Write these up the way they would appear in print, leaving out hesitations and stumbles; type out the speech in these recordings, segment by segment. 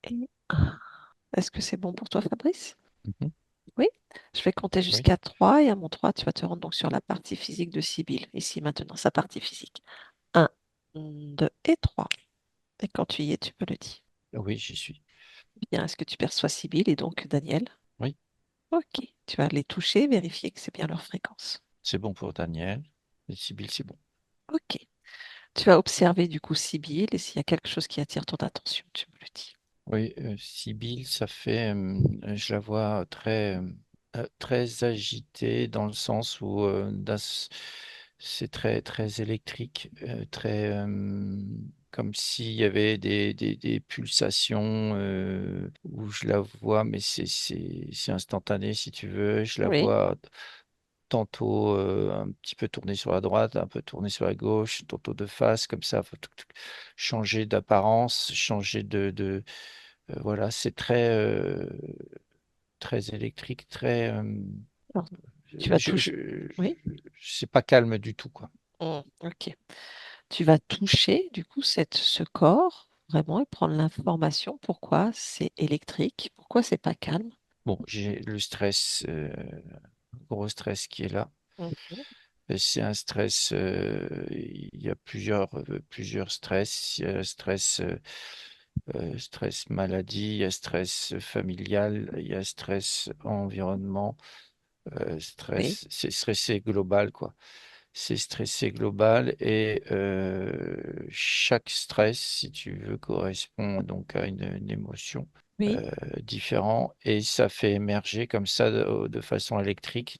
Et est-ce que c'est bon pour toi, Fabrice? Mhm. Oui. Je vais compter Oui, jusqu'à 3 et à mon 3, tu vas te rendre donc sur la partie physique de Sibylle. Ici maintenant, sa partie physique. Un, 2 et 3. Et quand tu y es, tu peux le dire. oui, j'y suis. Bien, est-ce que tu perçois Sibylle et donc Daniel? Oui, Ok. Tu vas les toucher, vérifier que c'est bien leur fréquence. c'est bon pour Daniel. Et Sibyl, c'est bon. Ok. Tu vas observer du coup Sibylle et s'il y a quelque chose qui attire ton attention, tu me le dis. Oui, Sibyl, ça fait, je la vois très agitée dans le sens où c'est très, très électrique, très, comme s'il y avait des pulsations où je la vois, mais c'est instantané si tu veux. Je la Oui. vois tantôt un petit peu tourné sur la droite, un peu tourné sur la gauche, tantôt de face, comme ça, faut changer d'apparence, changer voilà, c'est très, très électrique, très, Alors, tu vas toucher. Oui. c'est pas calme du tout, quoi. Ok. Tu vas toucher du coup ce corps vraiment et prendre l'information. Pourquoi c'est électrique? Pourquoi c'est pas calme? Bon, j'ai le stress, gros stress qui est là. Mhm. C'est un stress, il y a plusieurs stress. Il y a stress, stress maladie, il y a stress familial, il y a stress environnement, Oui. c'est stressé global, quoi. C'est stressé global et chaque stress, si tu veux, correspond donc à une émotion Oui. différente et ça fait émerger comme ça de façon électrique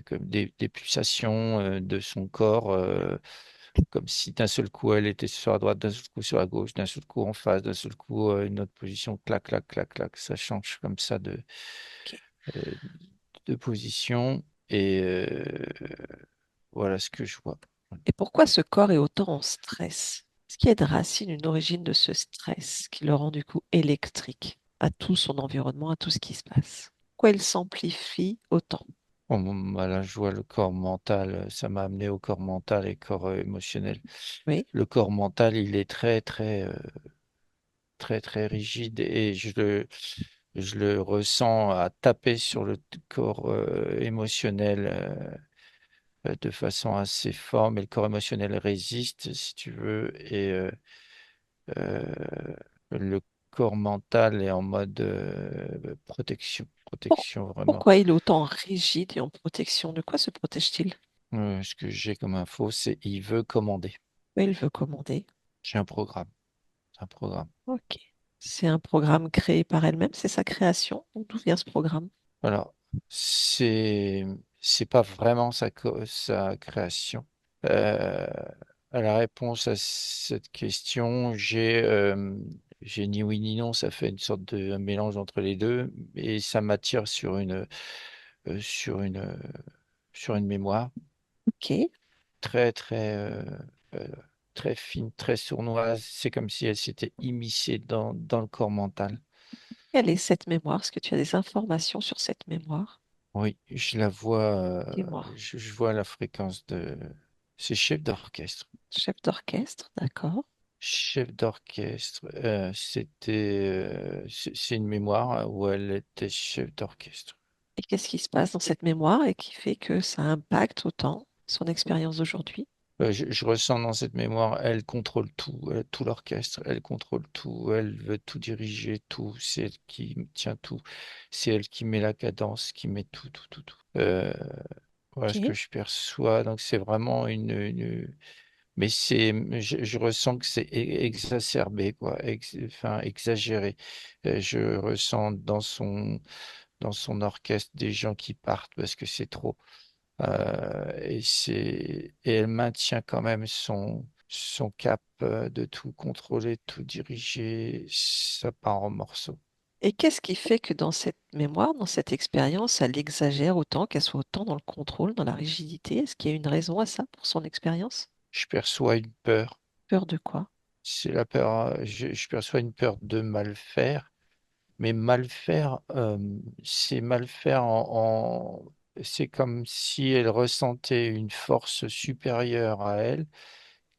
comme des pulsations de son corps, comme si d'un seul coup elle était sur la droite, d'un seul coup sur la gauche, d'un seul coup en face, d'un seul coup une autre position, clac, clac, clac, clac, ça change comme ça Ok. euh, de position et voilà ce que je vois. Et pourquoi ce corps est autant en stress? Est-ce qu'il y a une racine, une origine de ce stress qui le rend du coup électrique à tout son environnement, à tout ce qui se passe? Pourquoi il s'amplifie autant? Bon, bah, là, je vois le corps mental, ça m'a amené au corps mental et corps émotionnel. Oui. Le corps mental, il est très, très, très, très rigide et je le ressens à taper sur le corps émotionnel de façon assez forte, mais le corps émotionnel résiste, si tu veux, et euh, le corps mental est en mode protection, Pour- protection vraiment. Pourquoi il est autant rigide et en protection? De quoi se protège-t-il? Ce que j'ai comme info, c'est il veut commander. Oui, il veut commander. J'ai un programme, un programme. Ok. C'est un programme créé par elle-même, c'est sa création. D'où vient ce programme? Alors, c'est c'est pas vraiment sa création. Euh, à la réponse à cette question, j'ai ni oui ni non. Ça fait une sorte de un mélange entre les deux, et ça m'attire euh, sur une euh, sur une mémoire Ok. très très euh, très fine, très sournoise. C'est comme si elle s'était immiscée dans le corps mental. Quelle est cette mémoire? Est-ce que tu as des informations sur cette mémoire? Oui, je la vois, Dis-moi. je vois la fréquence de ces chefs d'orchestre. Chef d'orchestre, d'accord. Chef d'orchestre, c'est une mémoire où elle était chef d'orchestre. Et qu'est-ce qui se passe dans cette mémoire et qui fait que ça impacte autant son expérience d'aujourd'hui? Je ressens dans cette mémoire, elle contrôle tout, tout l'orchestre, elle contrôle tout, elle veut tout diriger, tout, c'est elle qui tient tout, c'est elle qui met la cadence, qui met tout, tout, tout, tout. Voilà ce que Ok. je perçois. Donc c'est vraiment mais je ressens que c'est exacerbé, quoi, enfin exagéré. Je ressens dans son orchestre des gens qui partent parce que c'est trop. Et elle maintient quand même son cap de tout contrôler, tout diriger. Ça part en morceaux. Et qu'est-ce qui fait que dans cette mémoire, dans cette expérience, elle exagère autant, qu'elle soit autant dans le contrôle, dans la rigidité? Est-ce qu'il y a une raison à ça pour son expérience? Je perçois une peur. Peur de quoi? C'est la peur. Je perçois une peur de mal faire. Mais mal faire, c'est mal faire c'est comme si elle ressentait une force supérieure à elle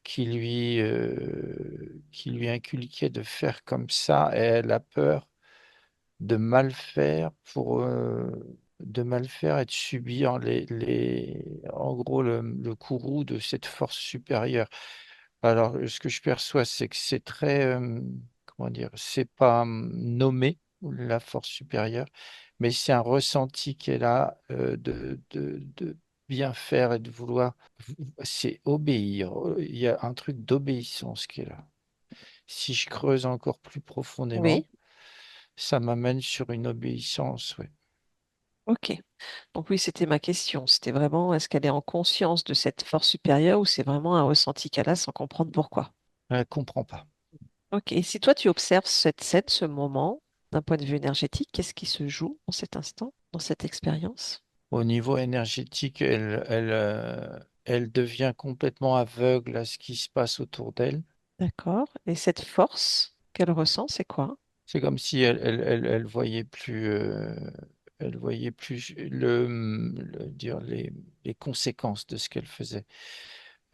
qui lui inculquait de faire comme ça, et elle a peur de mal faire de mal faire et de subir en gros le courroux de cette force supérieure. Alors, ce que je perçois, c'est que c'est très, comment dire, c'est pas nommé, la force supérieure, mais c'est un ressenti qu'elle a de bien faire et de vouloir, c'est obéir. Il y a un truc d'obéissance qui est là. Si je creuse encore plus Oui, profondément, ça m'amène sur une obéissance, oui. ok. Donc oui, c'était ma question. C'était vraiment, est-ce qu'elle est en conscience de cette force supérieure ou c'est vraiment un ressenti qu'elle a sans comprendre pourquoi? Elle comprend pas. Ok. Et si toi, tu observes cette scène, ce moment, d'un point de vue énergétique, qu'est-ce qui se joue en cet instant, dans cette expérience? Au niveau énergétique, elle devient complètement aveugle à ce qui se passe autour d'elle. D'accord. Et cette force qu'elle ressent, c'est quoi? C'est comme si elle voyait plus dire les conséquences de ce qu'elle faisait.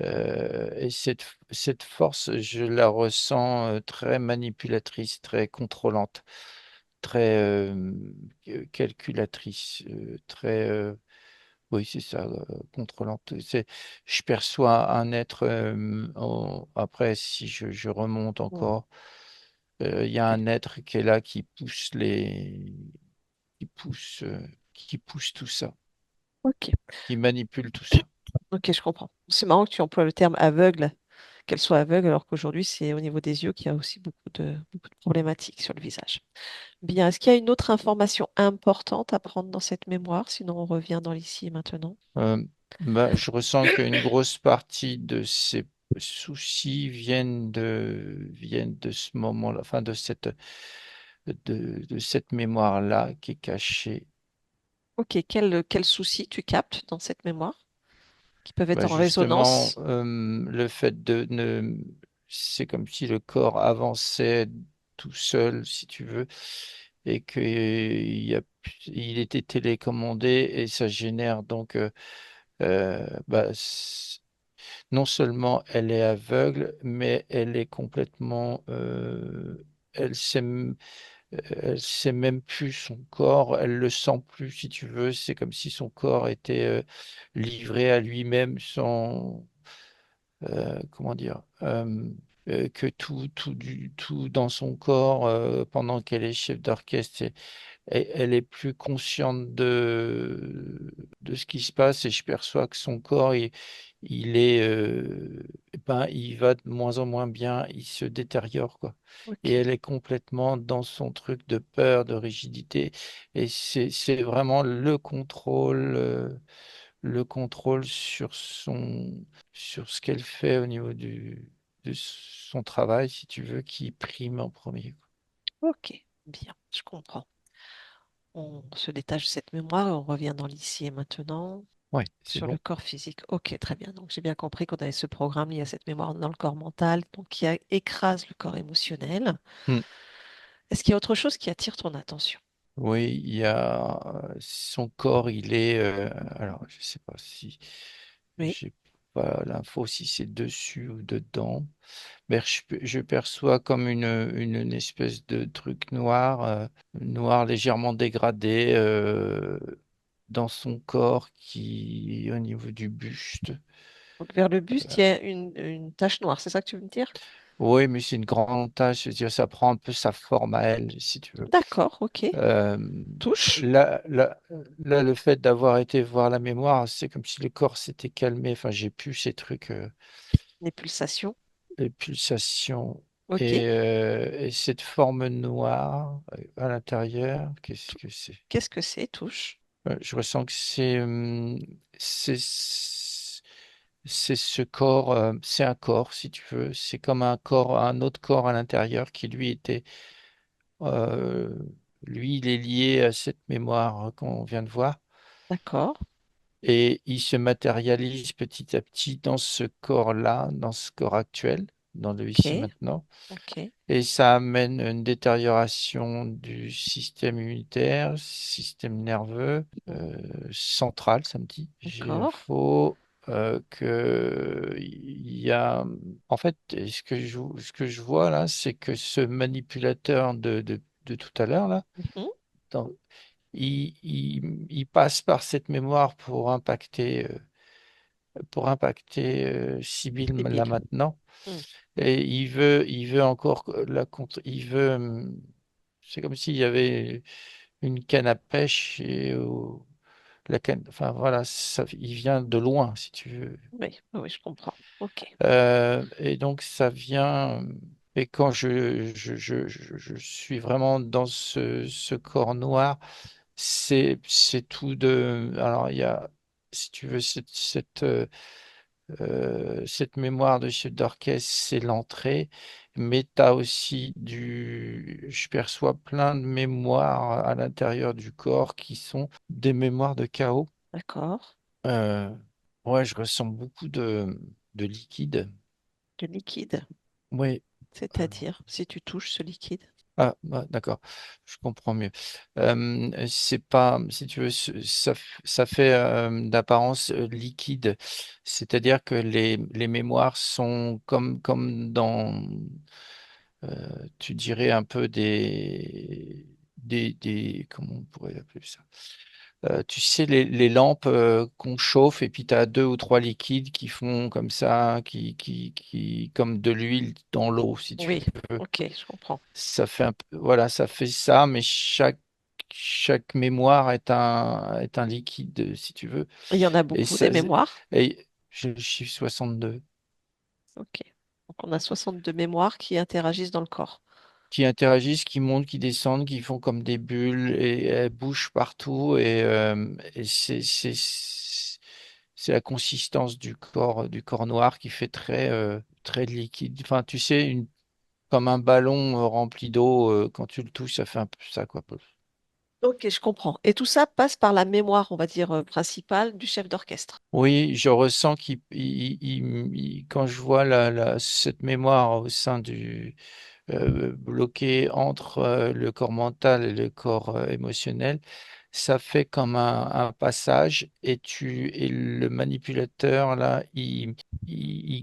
Et cette force, je la ressens très manipulatrice, très contrôlante, très calculatrice, très oui, c'est ça, contrôlante. Je perçois un être, après, si je remonte Hmm. encore, il y a un être qui est là, qui pousse tout ça, Ok. qui manipule tout ça. Ok, je comprends. C'est marrant que tu emploies le terme aveugle, qu'elle soit aveugle, alors qu'aujourd'hui, c'est au niveau des yeux qu'il y a aussi beaucoup de problématiques sur le visage. Bien, est-ce qu'il y a une autre information importante à prendre dans cette mémoire? Sinon, on revient dans l'ici et maintenant. Euh, je ressens qu'une grosse partie de ces soucis viennent de ce moment-là, enfin de cette mémoire-là qui est cachée. Ok, quel souci tu captes dans cette mémoire qui peuvent être en Justement, résonance? le fait c'est comme si le corps avançait tout seul, si tu veux, et il était télécommandé et ça génère donc, bah, non seulement elle est aveugle, mais elle est complètement, elle sait, elle sait même plus son corps, elle le sent plus, si tu veux. C'est comme si son corps était livré à lui-même sans, comment dire, que tout dans son corps, pendant qu'elle est chef d'orchestre, elle est plus consciente de ce qui se passe et je perçois que son corps, il est, ben, il va de moins en moins bien, il se détériore, quoi. Et Ok, elle est complètement dans son truc de peur, de rigidité. Et c'est vraiment le contrôle sur ce qu'elle fait au niveau de son travail, si tu veux, qui prime en premier. ok, bien, je comprends. On se détache de cette mémoire et on revient dans l'ici et maintenant Oui, c'est sur le bon. corps physique. Ok, très bien. Donc j'ai bien compris qu'on avait ce programme lié à cette mémoire dans le corps mental, donc écrase le corps émotionnel. Hmm. Est-ce qu'il y a autre chose qui attire ton attention? Oui, il y a son corps, il est alors je sais pas si Oui. j'ai pas l'info si c'est dessus ou dedans, mais je perçois comme une espèce de truc noir, noir légèrement dégradé dans son corps qui au niveau du buste. Donc vers le buste, il y a une tache noire, c'est ça que tu veux me dire? Oui, mais c'est une grande tache, je veux dire, ça prend un peu sa forme à elle, si tu veux. D'accord, ok. Euh, Touche, là, le fait d'avoir été voir la mémoire, c'est comme si le corps s'était calmé. Enfin, j'ai plus ces trucs, les pulsations. les pulsations Ok. et cette forme noire à l'intérieur. Qu'est-ce que c'est? Qu'est-ce que c'est, touche? Je ressens que c'est, c'est ce corps, c'est un corps, si tu veux. C'est comme un corps, un autre corps à l'intérieur qui lui était, euh, lui, il est lié à cette mémoire qu'on vient de voir. D'accord. Et il se matérialise petit à petit dans ce corps-là, dans ce corps actuel, dans le ici Ok. maintenant. Ok. Et ça amène une détérioration du système immunitaire, système nerveux, Mm. central, ça me dit. J'ai D'accord. l'info. que il y a, en fait, ce que je vois là, c'est que ce manipulateur de tout à l'heure là, Mhm. dans- il passe par cette mémoire pour impacter Sibyl là Débile. maintenant, Hmm. et il veut encore la contre, il veut, c'est comme s'il y avait une canne à pêche et la canne, enfin voilà, ça, il vient de loin si tu veux. Oui, oui, je comprends. Ok. Et donc ça vient, et quand je suis vraiment dans ce corps noir, c'est tout de, alors il y a, si tu veux, cette mémoire de chef d'orchestre, c'est l'entrée, mais tu as aussi je perçois plein de mémoires à l'intérieur du corps qui sont des mémoires de chaos. D'accord. Euh, ouais, je ressens beaucoup de liquide. Du liquide. Oui. C'est-à-dire, si tu touches ce liquide. Ah, bah, d'accord, je comprends mieux. C'est pas, si tu veux, ça fait d'apparence liquide, c'est-à-dire que les mémoires sont comme dans, tu dirais un peu comment on pourrait appeler ça? Tu sais, les lampes qu'on chauffe et puis tu as deux ou trois liquides qui font comme ça, comme de l'huile dans l'eau, si tu Oui, veux. ok, je comprends. Ça fait voilà, ça fait ça, mais chaque mémoire est un liquide, si tu veux. Et il y en a Et beaucoup, ça, des mémoires. et j'ai le chiffre 62 Ok. Donc on a 62 mémoires qui interagissent dans le corps. qui interagissent, qui montent, qui descendent, qui font comme des bulles et elles bougent partout. Et c'est la consistance du corps noir qui fait très liquide. Enfin, tu sais, comme un ballon rempli d'eau, quand tu le touches, ça fait un peu ça, quoi. Ok, je comprends. Et tout ça passe par la mémoire, on va dire, principale du chef d'orchestre. Oui, je ressens quand je vois cette mémoire au sein bloqué entre le corps mental et le corps émotionnel, ça fait comme un passage et le manipulateur là, il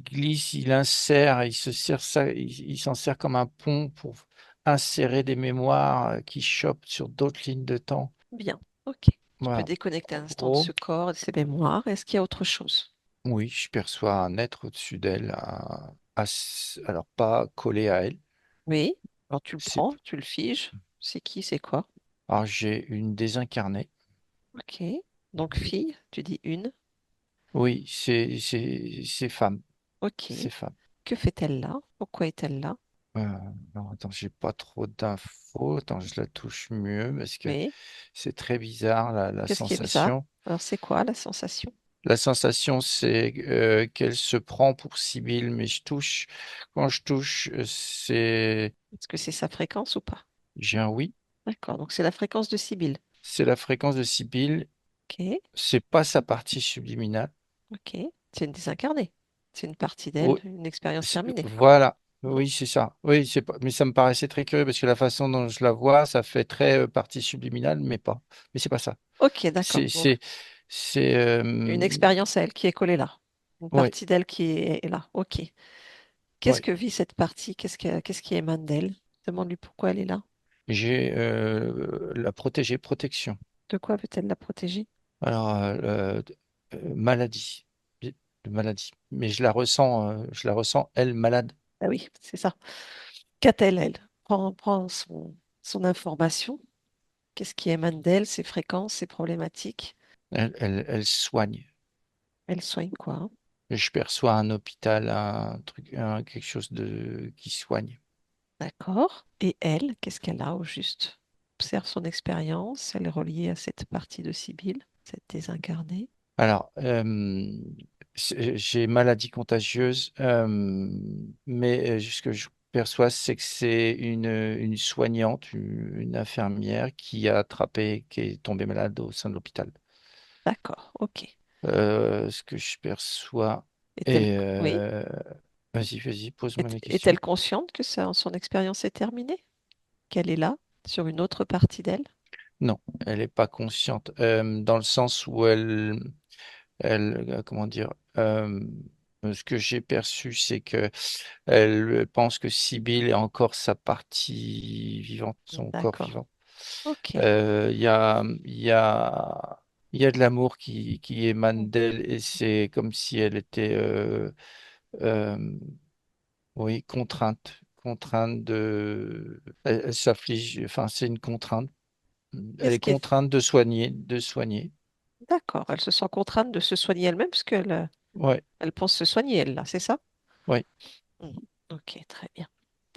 glisse, il insère, il se sert ça, il s'en sert comme un pont pour insérer des mémoires qui chopent sur d'autres lignes de temps. Bien, ok. Tu peux Voilà. déconnecter un En instant de ce gros. corps et de ses mémoires. Est-ce qu'il y a autre chose? Oui, je perçois un être au-dessus d'elle, alors pas collé à elle. Oui. Alors tu le C'est, prends, tu le figes. C'est qui, c'est quoi? alors j'ai une désincarnée. Ok. Donc fille, tu dis une. Oui, c'est femme. Ok. C'est femme. Que fait-elle là? Pourquoi est-elle là? Non, attends, j'ai pas trop d'infos. Attends, je la touche mieux parce que Oui. c'est très bizarre la Qu'est-ce qui est bizarre? sensation. Alors c'est quoi la sensation? La sensation, c'est qu'elle se prend pour Sibylle, mais quand je touche, Est-ce que c'est sa fréquence ou pas? j'ai un oui. D'accord. Donc c'est la fréquence de Sibylle. C'est la fréquence de Sibylle. Ok. C'est pas sa partie subliminale. Ok. C'est une désincarnée. C'est une partie d'elle, Oui, une expérience terminée. voilà, oui, c'est ça. Oui, c'est pas, mais ça me paraissait très curieux parce que la façon dont je la vois, ça fait très partie subliminale, mais pas. Mais c'est pas ça. Ok, d'accord. C'est, Donc c'est, c'est, une expérience à elle qui est collée là. Une oui, partie d'elle qui est là. Ok. Qu'est-ce oui. que vit cette partie? Qu'est-ce qui émane d'elle? Demande-lui pourquoi elle est là. J'ai la protection. De quoi veut-elle la protéger? Alors, maladie, de maladie. Mais je la ressens, elle, malade. Ah oui, c'est ça. Qu'a-t-elle, elle? Prends son information. Qu'est-ce qui émane d'elle, ses fréquences, ses problématiques? Elle soigne. Elle soigne quoi, hein? Je perçois un hôpital, un truc, quelque chose qui soigne. D'accord. Et elle, qu'est-ce qu'elle a au juste? Observe son expérience. Elle est reliée à cette partie de Sibylle, cette désincarnée. Alors, j'ai maladie contagieuse, mais ce que je perçois, c'est que c'est une soignante, une infirmière qui a attrapé, qui est tombée malade au sein de l'hôpital. D'accord. Ok. Ce que je perçois, Est-elle, et oui. vas-y, pose-moi la Est-elle question. consciente que son expérience est terminée? Qu'elle est là, sur une autre partie d'elle? Non, elle n'est pas consciente, dans le sens où comment dire, Euh, Ce que j'ai perçu, c'est que elle pense que Sibyl est encore sa partie vivante, son corps D'accord. vivant. Ok. Il y a de l'amour qui Mm. émane d'elle et c'est comme si elle était, euh, oui, contrainte elle s'afflige, enfin, c'est une contrainte. Elle Qu'est-ce est qui est... contrainte de soigner. D'accord. Elle se sent contrainte de se soigner elle-même parce qu'elle Ouais, elle pense se soigner, elle, là, c'est ça? ouais. Mm. Ok, très bien.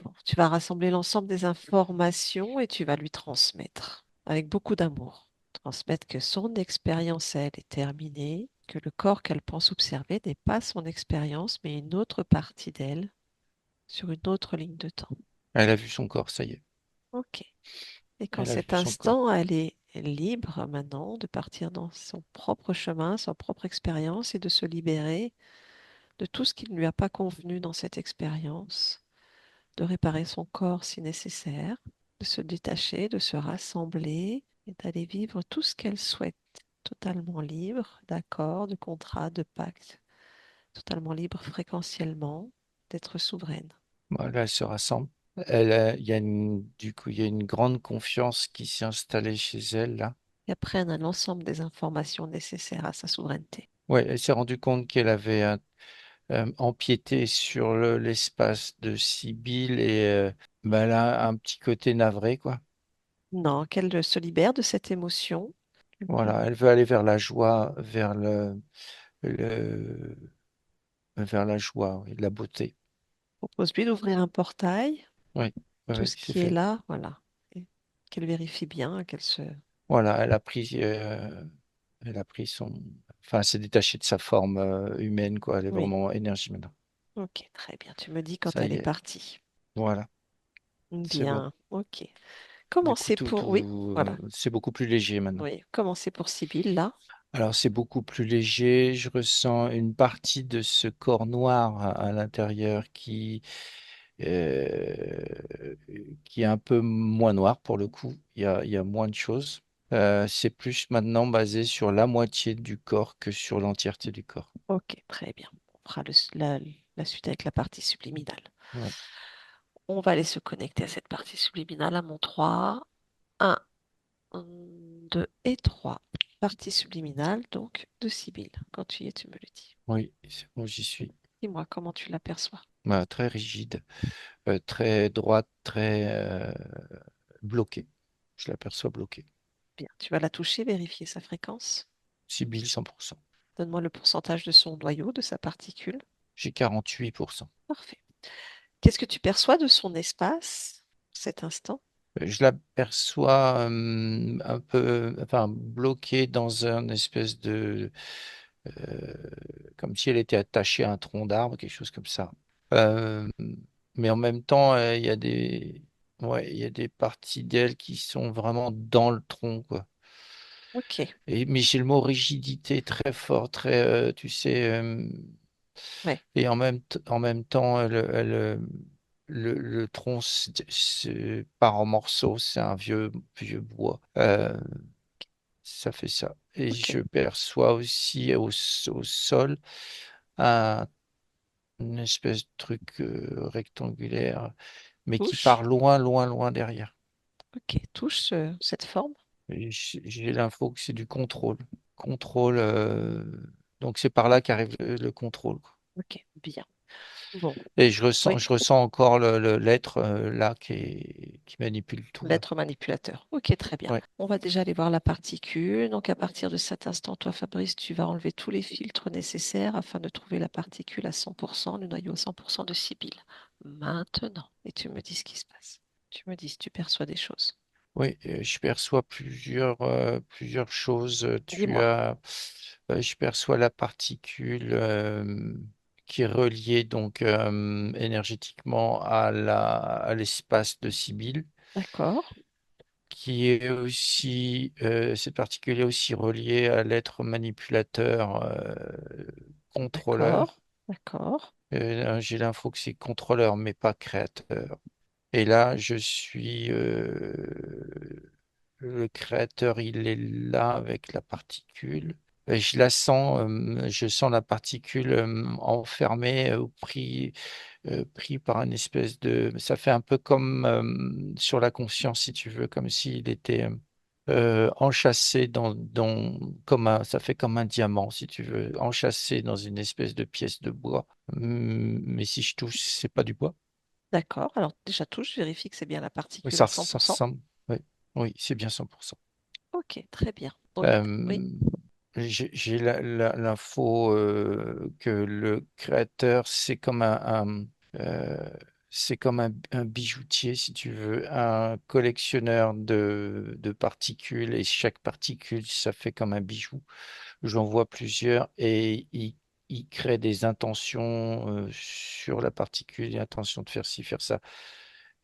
Bon, tu vas rassembler l'ensemble des informations et tu vas lui transmettre avec beaucoup d'amour. Transmettre que son expérience, elle, est terminée, que le corps qu'elle pense observer n'est pas son expérience, mais une autre partie d'elle sur une autre ligne de temps. Elle a vu son corps, ça y est. Ok. Et qu'en Elle a cet vu son corps. instant, elle est libre maintenant de partir dans son propre chemin, sa propre expérience et de se libérer de tout ce qui ne lui a pas convenu dans cette expérience, de réparer son corps si nécessaire, de se détacher, de se rassembler et d'aller vivre tout ce qu'elle souhaite, totalement libre d'accords, de contrats, de pactes, totalement libre fréquentiellement, d'être souveraine. Voilà, elle se rassemble. Il y a du coup, il y a une grande confiance qui s'est installée chez elle, là. Et après, elle a l'ensemble des informations nécessaires à sa souveraineté. Ouais, elle s'est rendue compte qu'elle avait empiété sur l'espace de Sibyl et ben, elle a un petit côté navré, quoi. Non, qu'elle se libère de cette émotion. Voilà, elle veut aller vers la joie, le- vers la joie, oui, la beauté. Propose-lui d'ouvrir un portail, Oui, oui, tout oui, ce c'est qui est fait. là, voilà. Et qu'elle vérifie bien, qu'elle se... Voilà, elle a pris enfin, elle s'est détachée de sa forme humaine, quoi. Elle est Oui, vraiment énergie maintenant. ok, très bien. Tu me dis quand Ça elle y est est, partie. voilà, c'est bon. Bien, ok. Du coup, Commencez pour... Oui, voilà. c'est beaucoup plus léger maintenant. Oui, commencez pour Sibylle, là. Alors, c'est beaucoup plus léger. Je ressens une partie de ce corps noir à l'intérieur euh, qui est un peu moins noir pour le coup. Il y a moins de choses. C'est plus maintenant basé sur la moitié du corps que sur l'entièreté du corps. Ok, très bien. On fera la suite avec la partie subliminale. Ouais. On va aller se connecter à cette partie subliminale à mon 3. 1, 2 et 3. Partie subliminale, donc, de Sibylle. Quand tu y es, tu me le dis. Oui, c'est bon, j'y suis. Dis-moi comment tu l'aperçois. Voilà, très rigide, très droite, très bloquée. Je l'aperçois bloquée. Bien, tu vas la toucher, vérifier sa fréquence. Sibylle 100%. Donne-moi le pourcentage de son noyau, de sa particule. J'ai 48%. Parfait. Qu'est-ce que tu perçois de son espace, cet instant? Je l'aperçois un peu, enfin, bloquée dans un espèce euh, comme si elle était attachée à un tronc d'arbre, quelque chose comme ça. Euh, mais en même temps, ouais, il y a des parties d'elle qui sont vraiment dans le tronc, quoi. Ok, Mais j'ai le mot rigidité très fort, très, tu sais, ouais, et en même temps, le tronc se part en morceaux, c'est un vieux bois. Ça fait ça. Et ok. je perçois aussi au sol un, une espèce de truc rectangulaire, mais qui part Touche. loin, loin, loin derrière. Ok, touche cette forme. Et j'ai l'info que c'est du contrôle. Contrôle. Donc c'est par là qu'arrive le contrôle, quoi. Ok, bien. Bon, Et oui, je ressens encore l'être là qui manipule tout là. l'être manipulateur. Ok, très bien. Ouais, On va déjà aller voir la particule. Donc, à partir de cet instant, toi, Fabrice, tu vas enlever tous les filtres nécessaires afin de trouver la particule à 100%, le noyau à 100% de Sibylle. Maintenant. Et tu me dis ce qui se passe. Tu me dis si tu perçois des choses. oui, je perçois plusieurs choses. Dis-moi. Je perçois la particule qui est reliée donc énergétiquement à l'espace de Sibylle, D'accord, qui est aussi, cette particule est aussi reliée à l'être manipulateur, d'accord, contrôleur. d'accord. J'ai l'info que c'est contrôleur, mais pas créateur. Et là, le créateur, il est là avec la particule. Je la sens, je sens la particule enfermée ou pris par une espèce de... Ça fait un peu comme sur la conscience, si tu veux, comme s'il était enchâssé comme ça fait comme un diamant, si tu veux, enchâssé dans une espèce de pièce de bois. Mais si je touche, c'est pas du bois. D'accord. Alors déjà touche, vérifie que c'est bien la Oui, particule à cent ça pour cent. ressemble. Oui, oui, c'est bien 100%. Ok, très bien. Oui, oui, Euh, j'ai l'info que le créateur, euh, c'est comme un bijoutier, si tu veux, un collectionneur de particules, et chaque particule, ça fait comme un bijou. J'en vois plusieurs et il crée des intentions sur la particule, l'intention de faire ci, faire ça.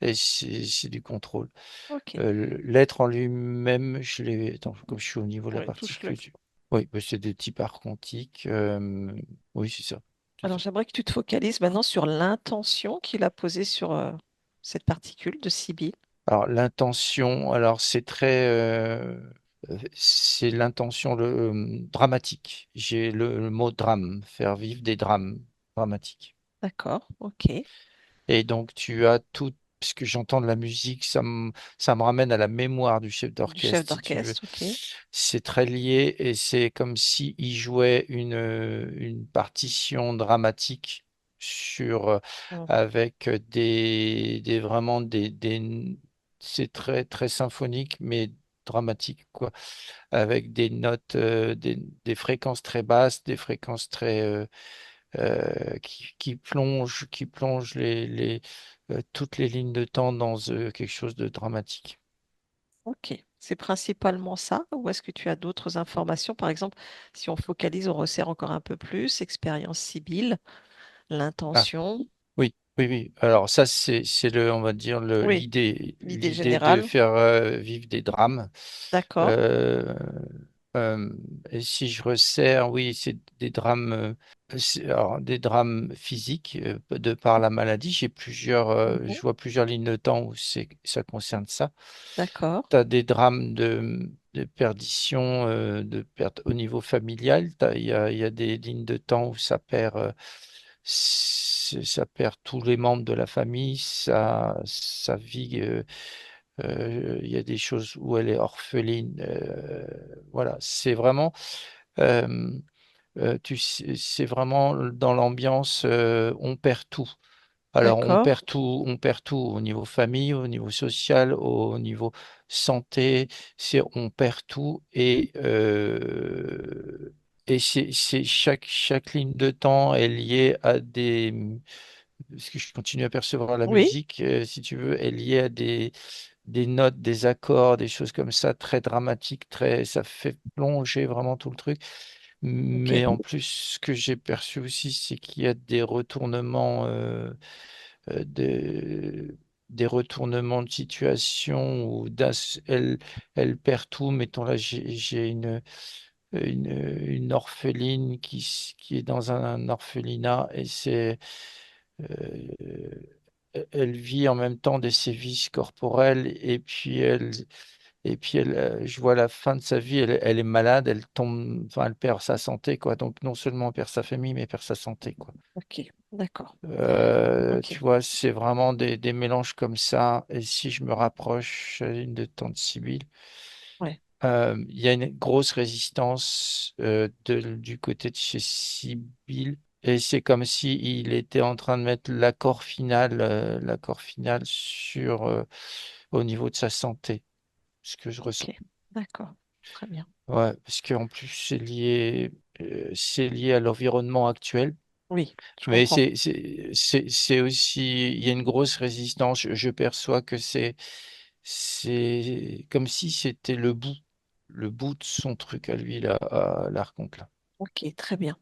Et c'est du contrôle. ok. L'être en lui-même, attends, comme je suis au niveau de la Oui, touche-le. particule, oui, bah, c'est des types arcs quantiques. Oui, c'est ça. C'est Alors ça. j'aimerais que tu te focalises maintenant sur l'intention qu'il a posée sur cette particule de Sibylle. Alors, l'intention, alors c'est l'intention dramatique. J'ai le mot drame, faire vivre des drames dramatiques. D'accord, ok. Et donc, tu as tout, puisque j'entends de la musique, ça me ramène à la mémoire du chef Du chef d'orchestre, si tu veux. d'orchestre, ok. C'est très lié et c'est comme si il jouait une partition dramatique sur, Mm. avec vraiment c'est très, très symphonique, mais dramatique, quoi, avec des notes, des fréquences très basses, des fréquences qui plongent toutes les lignes de temps dans quelque chose de dramatique. Ok. C'est principalement ça, ou est-ce que tu as d'autres informations? Par exemple, si on focalise, on resserre encore un peu plus, expérience Sibylle, Ah, l'intention. oui, oui, oui. Alors ça, c'est on va dire Oui, l'idée l'idée de générale. faire vivre des drames. D'accord. Euh, euh, et si je resserre, oui, c'est des drames, alors, des drames physiques de par la maladie. Je Mhm. vois plusieurs lignes de temps où ça concerne ça. D'accord. Tu as des drames de perdition, de perte au niveau familial. Il y a des lignes de temps où ça perd tous les membres de la famille, sa vie. Il y a des choses où elle est orpheline. Voilà, c'est vraiment, euh, c'est vraiment dans l'ambiance, on perd tout. Alors, D'accord. on perd tout au niveau famille, au niveau social, au niveau santé, on perd tout et chaque ligne de temps est liée à parce que je continue à percevoir la Oui. musique, si tu veux, est liée à des notes, des accords, des choses comme ça, très dramatiques, ça fait plonger vraiment tout le truc. Ok. Mais en plus, ce que j'ai perçu aussi, c'est qu'il y a des retournements, euh, des, des retournements de situation où elle perd tout. Mettons là, j'ai une orpheline qui est dans un orphelinat et elle vit en même temps des sévices corporels je vois la fin de sa vie, elle est malade, elle tombe, enfin, elle perd sa santé, quoi. Donc, non seulement elle perd sa famille, mais elle perd sa santé, quoi. Ok. D'accord. Tu Ok. vois, c'est vraiment des mélanges comme ça. Et si je me rapproche à une de Tante Sibylle, Ouais. il y a une grosse résistance du côté de chez Sibylle. Et c'est comme si il était en train de mettre l'accord final au niveau de sa santé, ce que je ressens. Ok. D'accord. Très bien. Ouais, parce qu'en plus, c'est lié à l'environnement actuel. Oui, je Mais comprends. c'est aussi, il y a une grosse résistance. Je perçois que c'est comme si c'était le bout de son truc à lui, là, à l'archonte, là. Ok, très bien.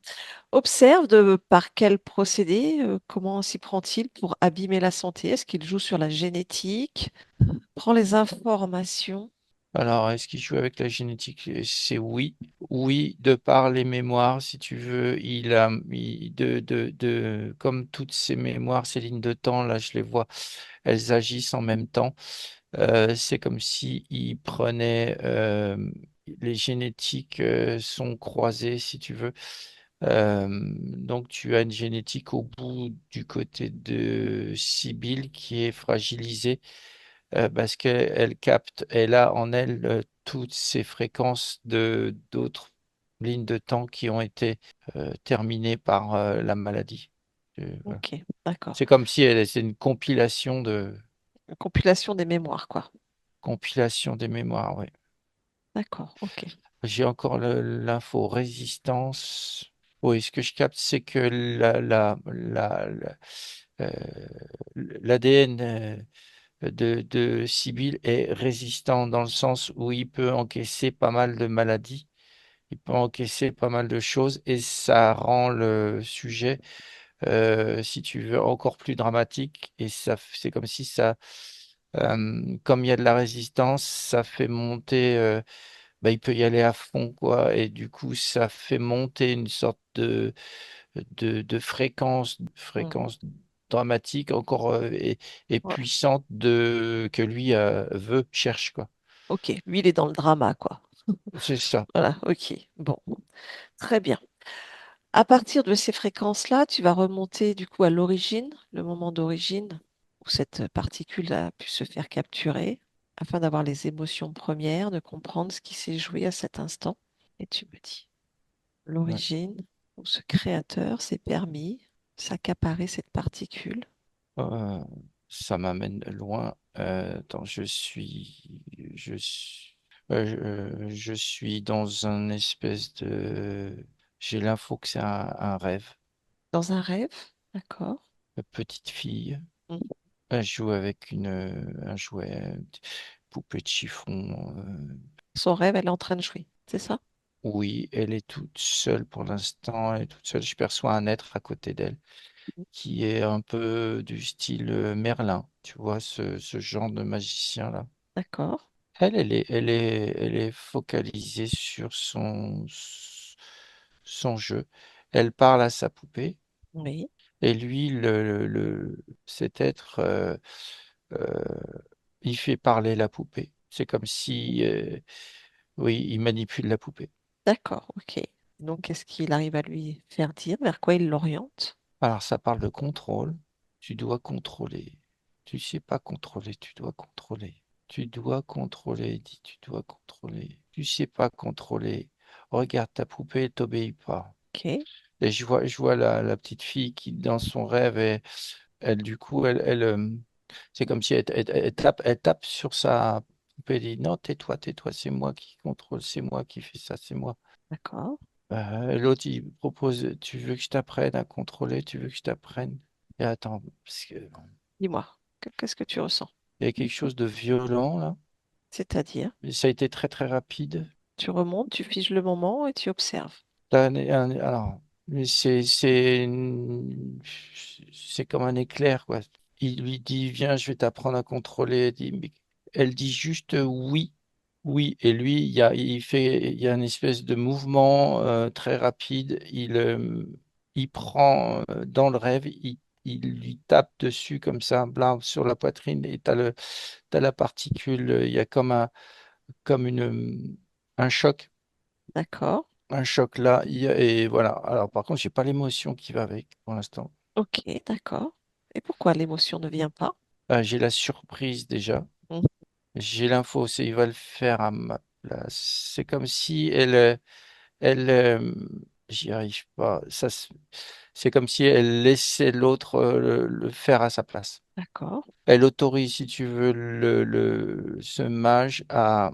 Observe de par quel procédé, comment s'y prend-il pour abîmer la santé? Est-ce qu'il joue sur la génétique? Prends les informations. Alors, est-ce qu'il joue avec la génétique? C'est oui. Oui, de par les mémoires, si tu veux, comme toutes ces mémoires, ces lignes de temps, là, je les vois, elles agissent en même temps. C'est comme si il prenait les génétiques sont croisées, si tu veux. Donc, tu as une génétique au bout du côté de Sibylle qui est fragilisée parce qu'elle capte, elle a en elle toutes ces fréquences de d'autres lignes de temps qui ont été terminées par la maladie. Voilà. Ok, d'accord. C'est comme si c'est une Une compilation des mémoires, quoi. compilation des mémoires. Ouais. D'accord, ok. J'ai encore l'info résistance. Oui, ce que je capte, c'est que euh, l'ADN de Sibyl est résistant dans le sens où il peut encaisser pas mal de maladies, il peut encaisser pas mal de choses et ça rend le sujet, si tu veux, encore plus dramatique et c'est comme si ça, comme il y a de la résistance, ça fait monter, bah, il peut y aller à fond, quoi, et du coup, ça fait monter une sorte de Hmm. fréquence dramatique encore et Ouais. puissante que lui cherche, quoi. Ok, lui, il est dans le drama, quoi. C'est ça. Voilà, ok. Bon, très bien. À partir de ces fréquences-là, tu vas remonter du coup à l'origine, le moment d'origine où cette particule a pu se faire capturer, afin d'avoir les émotions premières, de comprendre ce qui s'est joué à cet instant. Et tu me dis, Ouais. l'origine où ce créateur s'est permis s'accaparer cette particule. Euh, Ça m'amène loin. Attends, je suis dans un espèce de, j'ai l'info que c'est un rêve. Dans un rêve, d'accord? La petite fille, Mhm. elle joue avec un jouet, une poupée de chiffon. Son rêve, elle est en train de jouer, c'est ça? Oui, elle est toute seule pour l'instant. Elle est toute seule. Je perçois un être à côté d'elle Mhm. qui est un peu du style Merlin. Tu vois, ce genre de magicien-là. D'accord, Elle est focalisée sur son jeu. Elle parle à sa poupée oui, et lui, cet être, euh, il fait parler la poupée. C'est comme si, oui, il manipule la poupée. d'accord, ok. Donc, qu'est-ce qu'il arrive à lui faire dire? Vers quoi il l'oriente? Alors, ça parle de contrôle. Tu dois contrôler. Tu sais pas contrôler, tu dois contrôler. Tu dois contrôler, dit, tu dois contrôler. Tu sais pas contrôler. Regarde, ta poupée, elle t'obéit pas. Ok, Et je vois la petite fille qui, dans son rêve, elle du coup, c'est comme si elle tape sur sa poupée. Elle dit, non, tais-toi, c'est moi qui contrôle, c'est moi qui fais ça, c'est moi. d'accord. L'autre, il propose, tu veux que je t'apprenne à contrôler, tu veux que je t'apprenne. Et attends, parce que Dis-moi, qu'est-ce que tu ressens? il y a quelque chose de violent là. C'est-à-dire, Et ça a été très très rapide. tu remontes, tu figes le moment et tu observes. Là, alors, mais c'est comme un éclair, quoi. Il lui dit, viens, je vais t'apprendre à contrôler. Elle dit juste oui, oui. Et lui, il y a une espèce de mouvement très rapide. Il prend dans le rêve, il lui tape dessus comme ça, blam, sur la poitrine. Et t'as la particule. Il y a comme un choc. D'accord, Un choc là, et voilà. Alors par contre, j'ai pas l'émotion qui va avec pour l'instant. ok, d'accord. Et pourquoi l'émotion ne vient pas? J'ai la surprise déjà. Mhm. J'ai l'info, c'est il va le faire à ma place. C'est comme si elle, j'y arrive pas. C'est comme si elle laissait l'autre le faire à sa place. D'accord, Elle autorise, si tu veux, ce mage à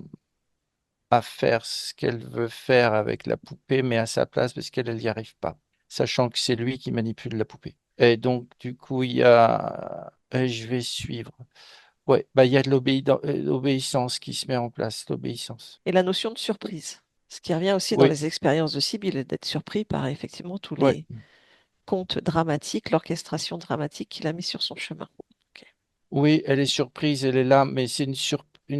faire ce qu'elle veut faire avec la poupée, mais à sa place parce qu'elle n'y arrive pas, sachant que c'est lui qui manipule la poupée. Et donc, du coup, il y a... je vais suivre. Ouais, bah, il y a de l'obéissance qui se met en place, l'obéissance. et la notion de surprise, ce qui revient aussi dans Oui, les expériences de Sibyl, d'être surpris par effectivement tous ouais. les contes dramatiques, l'orchestration dramatique qu'il a mis sur son chemin. Ok. Oui, elle est surprise, elle est là, mais c'est une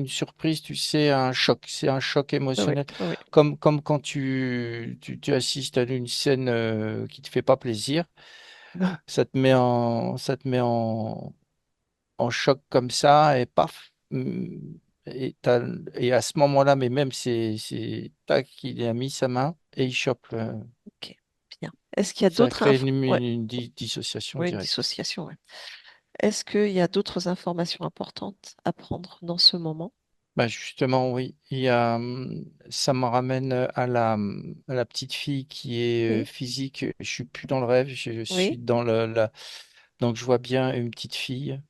surprise, tu sais, un choc. C'est un choc Oui, émotionnel. oui, Comme quand tu assistes à une scène qui te fait pas plaisir, ça te met en choc comme ça et paf. et à ce moment-là, mais même tac, il a mis sa main et il chope Ok, bien. Est-ce qu'il y a ça d'autres crée infos? Ouais, dissociation ouais, une directe. dissociation, ouais. Est-ce qu'il y a d'autres informations importantes à prendre dans ce moment? Bah justement, oui, ça me ramène à la petite fille qui est Oui, physique. Je suis plus dans le rêve, je suis oui, dans donc je vois bien une petite fille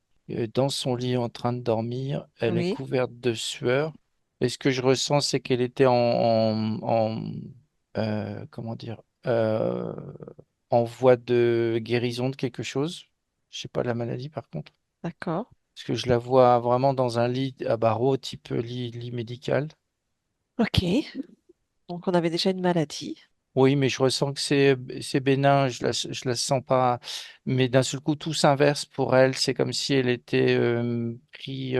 dans son lit en train de dormir. Elle est oui, couverte de sueur. Et ce que je ressens, c'est qu'elle était comment dire, en voie de guérison de quelque chose. Je sais pas de la maladie par contre. d'accord. Parce que je la vois vraiment dans un lit à barreaux, type lit médical. Ok, donc on avait déjà une maladie. Oui, mais je ressens que c'est bénin, je la sens pas. Mais d'un seul coup, tout s'inverse pour elle. C'est comme si elle était pris.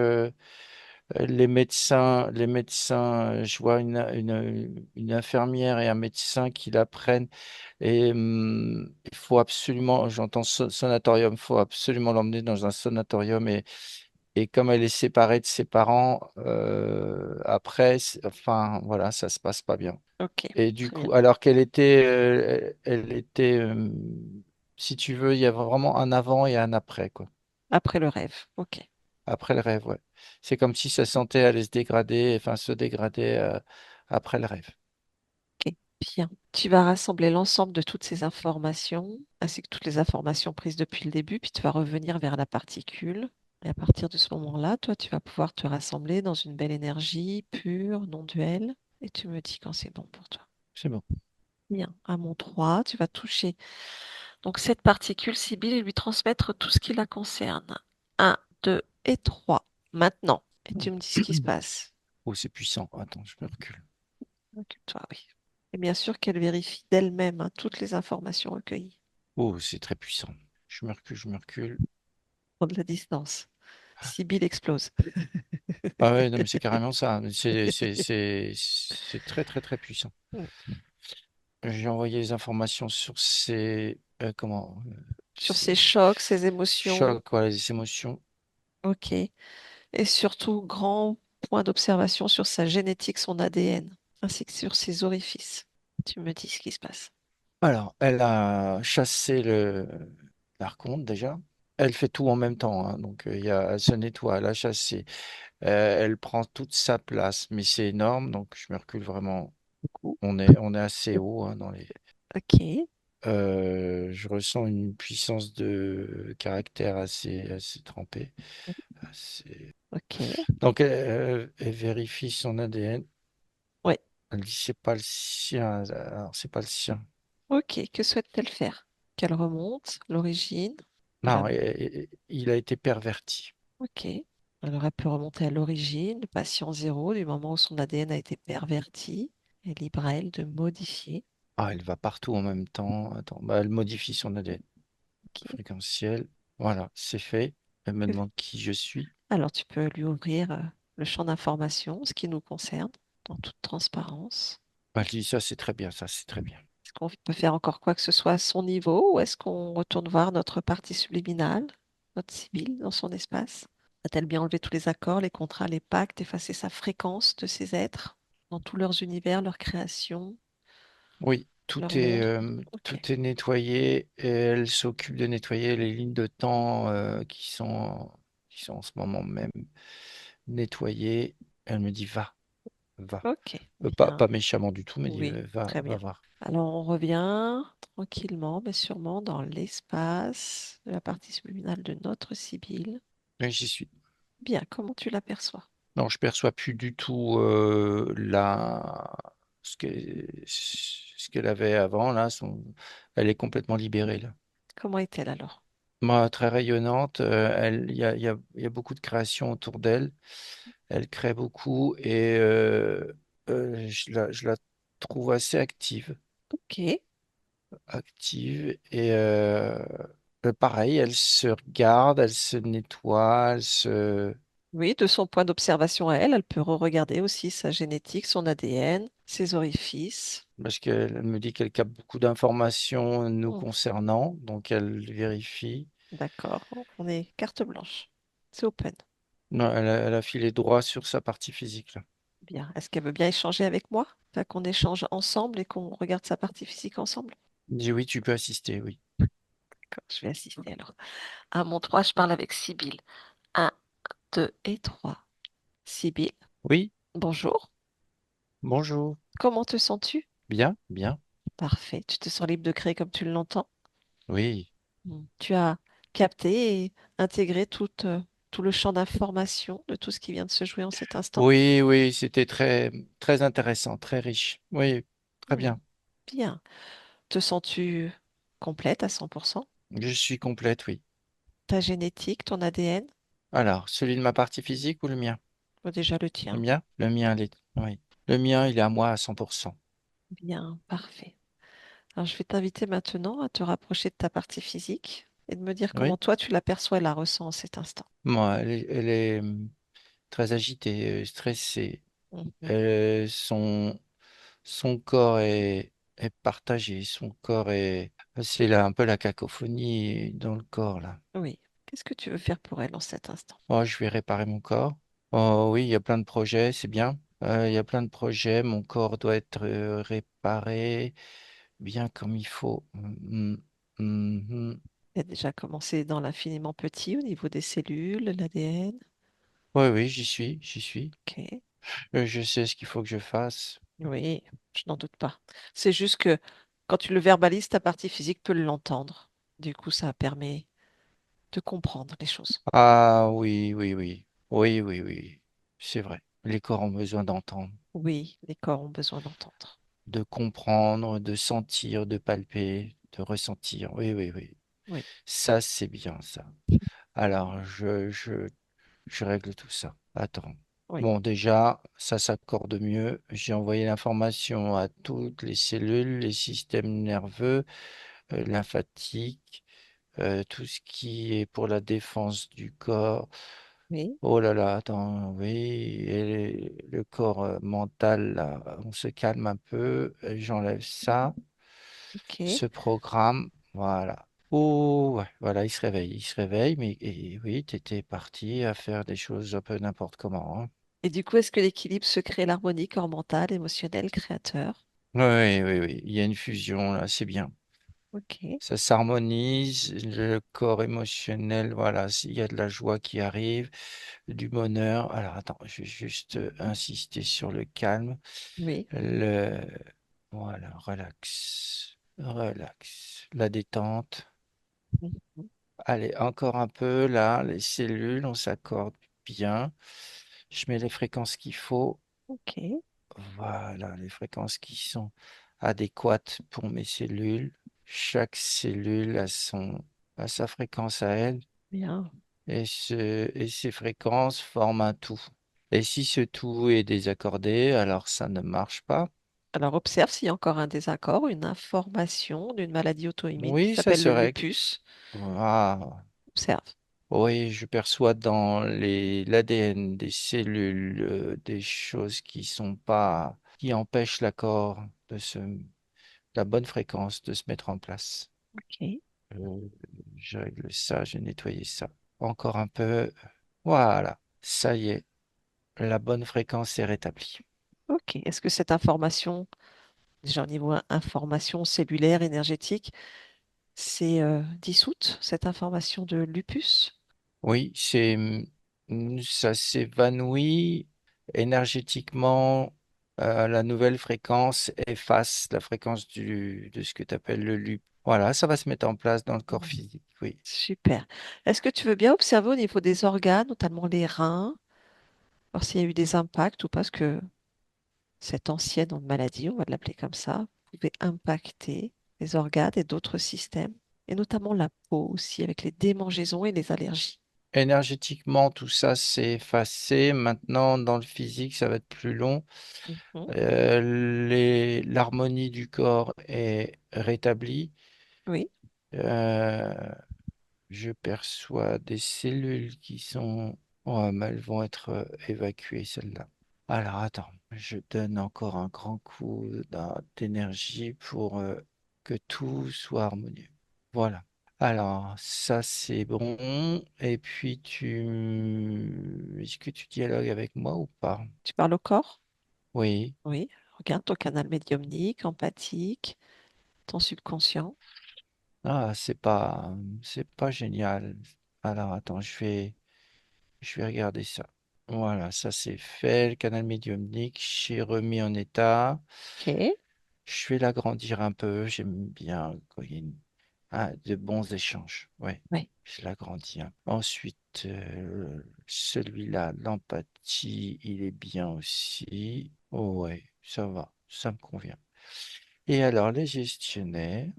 Les médecins, je vois une infirmière et un médecin qui la prennent. Et il faut absolument, j'entends sanatorium, il faut absolument l'emmener dans un sanatorium. Et comme elle est séparée de ses parents, après, enfin, voilà, ça se passe pas bien. Ok, Et du très bien. coup, alors qu'elle était, elle était, si tu veux, il y a vraiment un avant et un après, quoi. Après le rêve. Ok. Après le rêve, ouais. C'est comme si sa santé allait se dégrader, enfin se dégrader après le rêve. Ok, bien. Tu vas rassembler l'ensemble de toutes ces informations, ainsi que toutes les informations prises depuis le début, puis tu vas revenir vers la particule. Et à partir de ce moment-là, toi, tu vas pouvoir te rassembler dans une belle énergie pure, non duelle, et tu me dis quand c'est bon pour toi. C'est bon. Bien. À mon 3, tu vas toucher donc cette particule Sibylle et lui transmettre tout ce qui la concerne. Un, 2 et 3. Maintenant. Et tu me dis ce qui se passe. Oh, c'est puissant. Attends, je me recule. Occupe-toi, oui. Et bien sûr qu'elle vérifie d'elle-même hein, toutes les informations recueillies. Oh, c'est très puissant. Je me recule, je me recule. Prendre la distance. Sibyl explose. Ah ouais, non, mais c'est carrément ça. C'est très, très, très puissant. J'ai envoyé les informations sur Sur ses ces chocs, ses émotions. chocs, voilà, les émotions. Ok. Et surtout, grand point d'observation sur sa génétique, son ADN, ainsi que sur ses orifices. Tu me dis ce qui se passe. Alors, elle a chassé l'archonte déjà. Elle fait tout en même temps, hein. Donc, elle se nettoie, elle a chassé. Elle prend toute sa place, mais c'est énorme. Donc, je me recule vraiment. Beaucoup. On est assez haut, hein, dans les. Ok. Je ressens une puissance de caractère assez trempée. Ok. Donc, elle vérifie son ADN. Ouais. Elle dit c'est pas le sien. Alors, c'est pas le sien. Ok. Que souhaite-t-elle faire? Qu'elle remonte l'origine de la... Non, il a été perverti. Ok. Alors, elle peut remonter à l'origine, le patient zéro, du moment où son ADN a été perverti. Et libre à elle de modifier. Ah, elle va partout en même temps. Attends, bah, elle modifie son ADN. Ok. Fréquentiel. Voilà, c'est fait. Elle me demande qui je suis. Alors, tu peux lui ouvrir le champ d'information, ce qui nous concerne, en toute transparence. Bah, je dis ça, c'est très bien, ça, c'est très bien. Est-ce qu'on peut faire encore quoi que ce soit à son niveau ou est-ce qu'on retourne voir notre partie subliminale, notre Sibylle, dans son espace? A-t-elle bien enlevé tous les accords, les contrats, les pactes, effacé sa fréquence de ces êtres dans tous leurs univers, leurs créations, Oui, leur monde? Ok. tout est nettoyé et elle s'occupe de nettoyer les lignes de temps qui sont en ce moment même nettoyées. Elle me dit va, va. Ok, Pas bien. méchamment du tout, mais dit Oui, très va bien. voir. Alors on revient tranquillement, mais sûrement dans l'espace de la partie subliminale de notre Sibylle. Mais j'y suis. Bien, comment tu l'aperçois? Non, je perçois plus du tout ce qu'elle avait avant, là. Elle est complètement libérée, là. Comment est-elle alors? Moi, très rayonnante, il y a beaucoup de création autour d'elle. Elle crée beaucoup et je la trouve assez Ok. active et pareil, elle se regarde, elle se nettoie, Oui, de son point d'observation à elle, elle peut re-regarder aussi sa génétique, son ADN, ses orifices. parce qu'elle me dit qu'elle capte beaucoup d'informations nous Hmm, concernant, donc elle vérifie. d'accord, on est carte blanche. C'est open. Non, elle a filé droit sur sa partie physique, là. Bien. Est-ce qu'elle veut bien échanger avec moi? Enfin, qu'on échange ensemble et qu'on regarde sa partie physique ensemble? Il dit oui, tu peux assister, oui. D'accord, je vais assister alors. À mon 3, je parle avec Sibylle. Un, 2 et 3. Sibylle, Oui, bonjour. bonjour. Comment te sens-tu? Bien, bien. Parfait. Tu te sens libre de créer comme tu l'entends? Oui. Tu as capté et intégré tout le champ d'information de tout ce qui vient de se jouer en cet instant? Oui, oui, c'était très, très intéressant, très riche. Oui, très Hmm, bien. Bien. Te sens-tu complète à 100%? Je suis complète, oui. Ta génétique, ton ADN? Alors, celui de ma partie physique ou le mien? Déjà le Le tien. mien? Le mien, oui. Le mien, il est à moi à 100%. Bien, parfait. Alors, je vais t'inviter maintenant à te rapprocher de ta partie physique et de me dire comment Oui. toi tu l'aperçois et la ressens en cet instant. Moi, elle est très agitée, stressée. Mhm. Son corps est partagé. C'est là un peu la cacophonie dans le corps, là. Oui. Qu'est-ce que tu veux faire pour elle en cet instant? Oh, je vais réparer mon corps. Oh, oui, il y a plein de projets, c'est bien. Il y a plein de projets. Mon corps doit être réparé bien comme il faut. Mhm. Il a déjà commencé dans l'infiniment petit au niveau des cellules, l'ADN. Oui, oui, j'y suis, j'y suis. Ok. Je sais ce qu'il faut que je fasse. Oui, je n'en doute pas. C'est juste que quand tu le verbalises, ta partie physique peut l'entendre. Du coup, ça permet de comprendre les choses. Ah oui, oui, oui. Oui, oui, oui. C'est vrai. Les corps ont besoin d'entendre, Oui, les corps ont besoin d'entendre. de comprendre, de sentir, de palper, de ressentir. Oui, oui, oui. Oui, Ça, c'est bien, ça. Alors, je règle tout ça. Attends. oui, Bon, déjà, ça s'accorde mieux. J'ai envoyé l'information à toutes les cellules, les systèmes nerveux, lymphatiques, tout ce qui est pour la défense du corps. oui. Oh là là, attends, oui, et le corps mental, là, on se calme un peu, j'enlève ça, Ok. ce programme, voilà. Oh, ouais, voilà, il se réveille, mais et oui, t'étais parti à faire des choses un peu n'importe comment, hein. Et du coup, est-ce que l'équilibre se crée l'harmonie corps mental, émotionnel, créateur? Oui, oui, oui, il y a une fusion là, c'est bien. Ok. Ça s'harmonise, le corps émotionnel, voilà, il y a de la joie qui arrive, du bonheur. Alors attends, je vais juste insister sur le calme. Oui. Le... Voilà, relax, relax, la détente. Mhm. Allez, encore un peu là, les cellules, on s'accorde bien. Je mets les fréquences qu'il faut. Ok. Voilà, les fréquences qui sont adéquates pour mes cellules. Chaque cellule a sa fréquence à elle Bien. et ces fréquences forment un tout. Et si ce tout est désaccordé, alors ça ne marche pas. Alors, observe s'il y a encore un désaccord, une information d'une maladie auto-immune qui Oui, ça s'appelle se le règle. lupus. Ah, Observe. oui, je perçois dans l'ADN des cellules des choses qui sont pas, qui empêchent l'accord la bonne fréquence de se mettre en place. Ok. Euh, je règle ça, je nettoie ça. Encore un peu. Voilà, ça y est, la bonne fréquence est rétablie. Ok. Est-ce que cette information, déjà au niveau information cellulaire, énergétique, c'est dissoute, cette information de lupus? Oui, ça s'évanouit énergétiquement. La nouvelle fréquence efface la fréquence de ce que tu appelles le loop. Voilà, ça va se mettre en place dans le corps Mhm. physique. Oui. Super. Est-ce que tu veux bien observer au niveau des organes, notamment les reins, voir s'il y a eu des impacts ou pas, parce que cette ancienne maladie, on va l'appeler comme ça, pouvait impacter les organes et d'autres systèmes, et notamment la peau aussi, avec les démangeaisons et les allergies. Énergétiquement, tout ça s'est effacé. Maintenant, dans le physique, ça va être plus long. Mhm. L'harmonie du corps est rétablie. Oui. Euh, je perçois des cellules qui sont... Oh, mais elles vont être évacuées, celles-là. Alors, attends, je donne encore un grand coup d'énergie pour que tout soit harmonieux. Voilà. Alors, ça c'est bon. Et puis est-ce que tu dialogues avec moi ou pas? Tu parles au corps? Oui. Oui. Regarde ton canal médiumnique, empathique, ton subconscient. Ah, c'est pas génial. Alors, attends, je vais regarder ça. Voilà, ça c'est fait. Le canal médiumnique, j'ai remis en état. Ok. Je vais l'agrandir un peu. J'aime bien quand il y a de bons échanges. Ouais, Oui. je l'agrandis un peu. Ensuite, celui-là, l'empathie, il est bien aussi. Oh ouais, ça va, ça me convient. Et alors, les gestionnaires.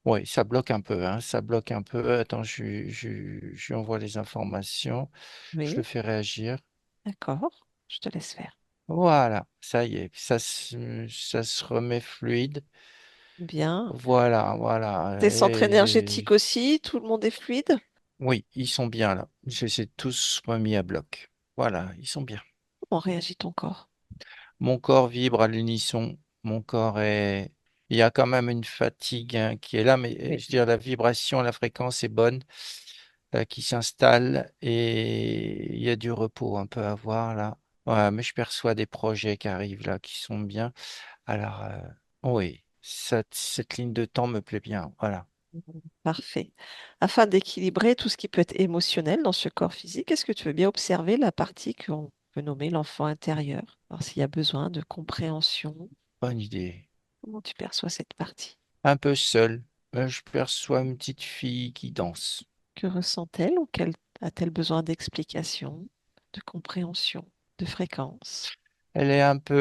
Oui, ça bloque un peu, hein, ça bloque un peu. Attends, je lui envoie les informations. Je le Oui. fais réagir. D'accord. Je te laisse faire. Voilà, ça y est, ça se remet fluide. Bien. Voilà, voilà. Tes centres énergétiques aussi, tout le monde est fluide? Oui, ils sont bien là. Je les ai tous remis à bloc. Voilà, ils sont bien. Comment réagit ton corps? Mon corps vibre à l'unisson. Mon corps est... Il y a quand même une fatigue hein, qui est là, mais Oui. je veux dire, la vibration, la fréquence est bonne, qui s'installe et il y a du repos un peu à voir là. Ouais, mais je perçois des projets qui arrivent là, qui sont bien. Alors, oui, cette ligne de temps me plaît bien. Voilà. Parfait. Afin d'équilibrer tout ce qui peut être émotionnel dans ce corps physique, est-ce que tu veux bien observer la partie qu'on peut nommer l'enfant intérieur? Alors, s'il y a besoin de compréhension, Bonne idée. comment tu perçois cette partie? Un peu seul, je perçois une petite fille qui danse. Que ressent-elle ou a-t-elle besoin d'explication, de compréhension, de fréquence? Elle est un peu,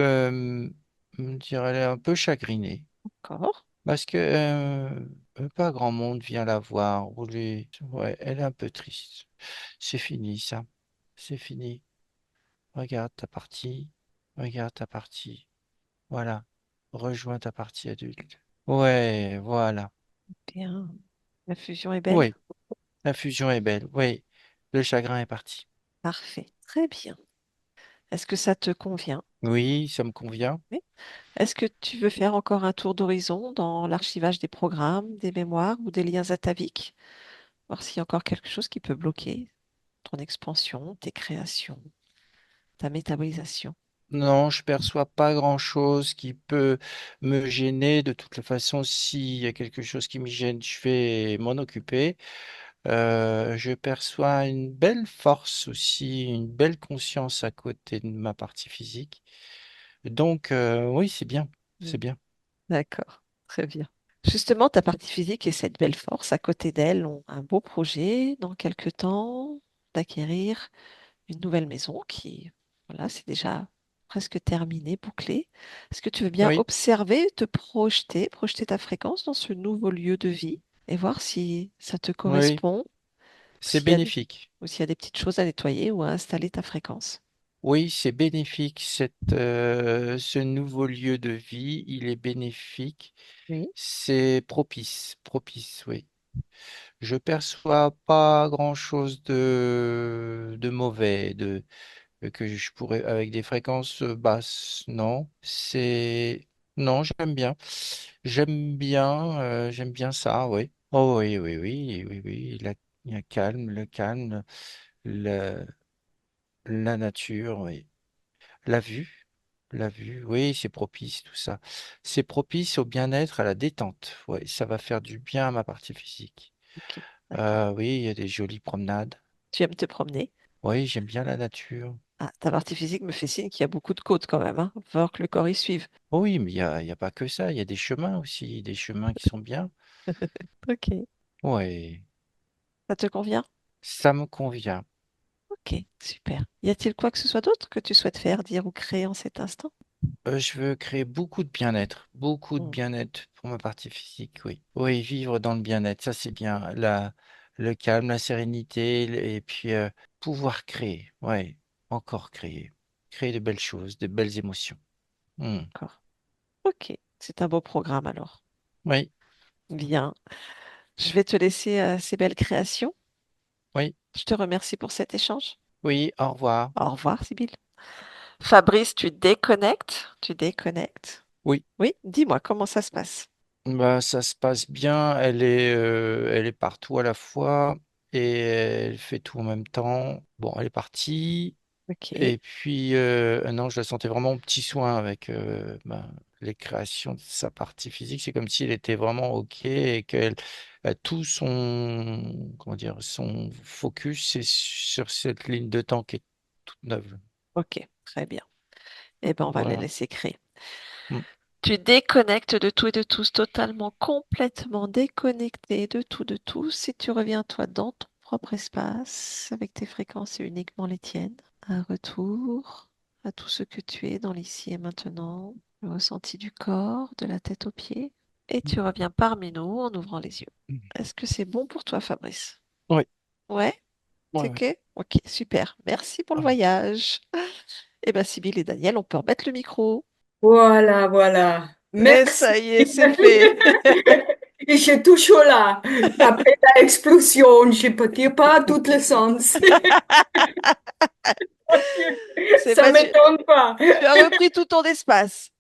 je dirais, elle est un peu chagrinée D'accord? parce que pas grand monde vient la voir. Ouais, elle est un peu triste. C'est fini ça. C'est fini. Regarde ta partie. Regarde ta partie. Voilà. Rejoins ta partie adulte. Ouais, voilà. Bien. La fusion est belle? Oui, la fusion est belle. Oui, le chagrin est parti. Parfait. Très bien. Est-ce que ça te convient? Oui, ça me convient. Oui. Est-ce que tu veux faire encore un tour d'horizon dans l'archivage des programmes, des mémoires ou des liens ataviques? Voir s'il y a encore quelque chose qui peut bloquer ton expansion, tes créations, ta métabolisation. Non, je perçois pas grand-chose qui peut me gêner. De toute façon, s'il y a quelque chose qui me gêne, je vais m'en occuper. Je perçois une belle force aussi, une belle conscience à côté de ma partie physique. Donc, oui, c'est bien, Mm. c'est bien. D'accord, très bien. Justement, ta partie physique et cette belle force à côté d'elle ont un beau projet dans quelque temps d'acquérir une nouvelle maison qui, voilà, c'est déjà presque terminé, bouclé. Est-ce que tu veux bien Oui, observer, te projeter, projeter ta fréquence dans ce nouveau lieu de vie et voir si ça te oui, correspond ou c'est s'il y a des, bénéfique. ou s'il y a des petites choses à nettoyer ou à installer ta fréquence? Oui, c'est bénéfique. Ce nouveau lieu de vie, il est bénéfique. Oui. C'est propice, oui. Je perçois pas grand-chose de mauvais, que je pourrais, avec des fréquences basses, non. Non, j'aime bien. J'aime bien ça, oui. Oh oui, oui, oui, oui, oui. Il y a calme, le calme, le- la nature, oui. La vue, la vue, oui, c'est propice, tout ça. C'est propice au bien-être, à la détente. Oui, ça va faire du bien à ma partie physique. Ok, d'accord. Oui, il y a des jolies promenades. Tu aimes te promener? Oui, j'aime bien la nature. Ah, ta partie physique me fait signe qu'il y a beaucoup de côtes quand même, hein. Il va falloir que le corps y suive. Oh oui, mais il y a pas que ça. Il y a des chemins aussi, des chemins qui sont bien. Ok, Oui, ça te convient? ça me convient. Ok, super. Y a-t-il quoi que ce soit d'autre que tu souhaites faire, dire ou créer en cet instant? Je veux créer beaucoup de Hmm. bien-être pour ma partie physique, oui. Oui, vivre dans le bien-être, ça c'est bien. Le calme, la sérénité, et puis pouvoir créer, oui, encore créer. Créer de belles choses, de belles émotions. Hmm. D'accord. Ok, c'est un beau programme alors. Oui, Bien. Je vais te laisser ces belles créations. oui, Je te remercie pour cet échange. oui, au revoir. Au revoir, Sybille. Fabrice, tu déconnectes? Tu déconnectes? Oui. Oui, dis-moi comment ça se passe. Bah, ça se passe bien. Elle est partout à la fois et elle fait tout en même temps. Bon, elle est partie. Ok, Et puis, non, je la sentais vraiment au petit soin avec les créations de sa partie physique. C'est comme si elle était vraiment OK et qu'elle tout son, comment dire, son focus, c'est sur cette ligne de temps qui est toute neuve. ok, très bien. Eh ben, on va les Voilà. laisser créer. Mm. Tu déconnectes de tout et de tous, totalement, complètement déconnecté de tout, de tous. Si tu reviens, toi, dans ton propre espace, avec tes fréquences et uniquement les tiennes, un retour à tout ce que tu es dans l'ici et maintenant, le ressenti du corps, de la tête aux pieds, et tu reviens parmi nous en ouvrant les yeux. Est-ce que c'est bon pour toi, Fabrice? Oui, Ouais, ouais, c'est ouais. OK? OK, super. Merci pour le Ah, voyage. Eh bien, Sybille et Daniel, on peut remettre le micro. Voilà, voilà. Et Merci. ça y est, c'est fait. Et j'ai toujours là. Après l'explosion, je peux dire pas tous les sens. C'est Ça pas, m'étonne pas. tu as repris tout ton espace.